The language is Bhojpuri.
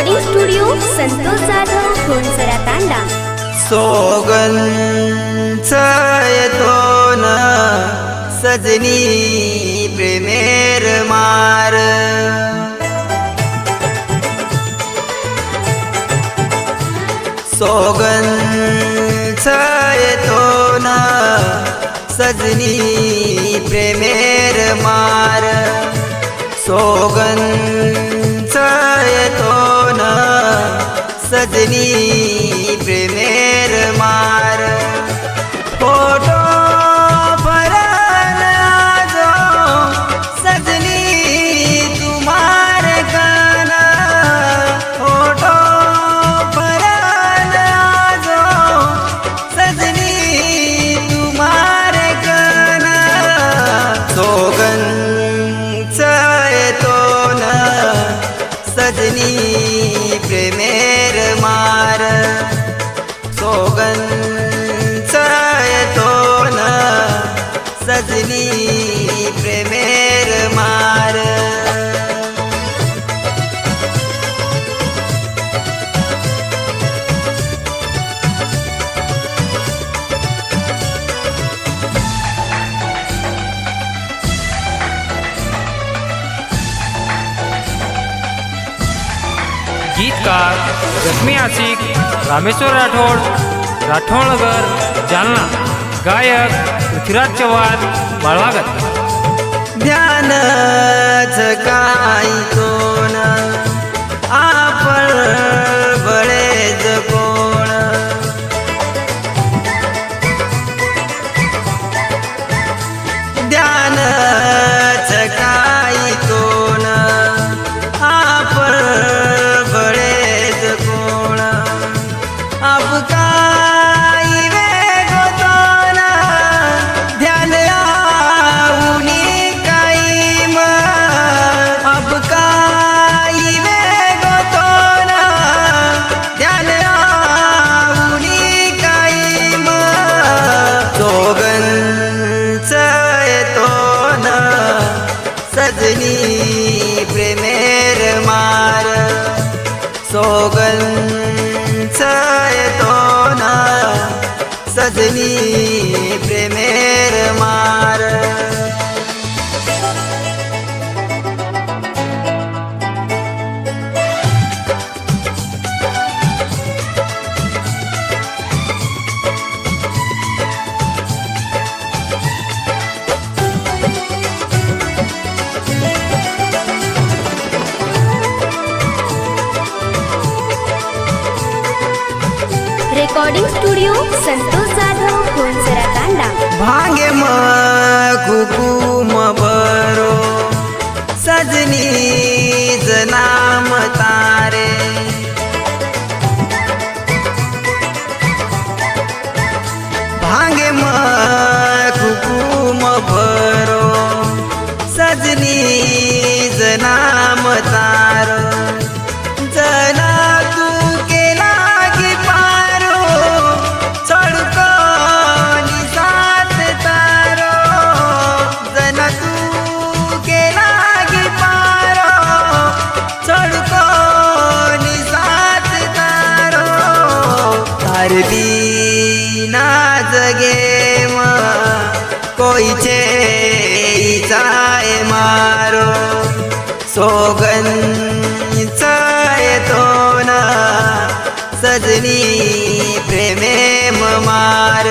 रेकॉर्डिंग स्टुडिओ संतोष जाधव घोणसरा तांडा। सोगंच येतो न सजनी प्रेमेर मार, सोगंच येतो न सजनी प्रेमेर मार, सोगंच येतो न सजनी प्रेमेर मार। फोटो भरन आजो सजनी तुम्हार गाना, फोटो भरन आजो सजनी तुम्हार गाना, सोगंच येतो न सजनी प्रेमेर मार, सोगंच येतो न सजनी प्रेमेर मार। गीतकार जखमी आशिक रामेश्वर राठोड, राठोडनगर जालना। गायक पृथ्वीराज चव्हाण, बाळवागत। ध्यानच काय कोण आपण बळेच कोण, ध्यानच काय कोण आपण बळेच कोण, अब काय वेगो तोन ध्यान आऊनी काही म, अब काय वेगो तोन ध्यान आऊनी काही म, सोगंच येतो न सजनी प्रेमेर मार, सोगंच येतो न सजनी प्रेमेर मार। रेकॉर्डिंग स्टुडिओ संतोष जाधव घोणसरा तांडा। भांगे म कुकुम बरो सजनी जनाम तारे, भांगे म कुकुम भरो सजनी जनाम तारो, जना तू केला की पारो चढको निसात तारो, जना तू केला की पारो चढको निसात तारो, तारबी ना जगे म कोईचे जाय मारो, सोगंच येतो न सजनी प्रेमेम मार।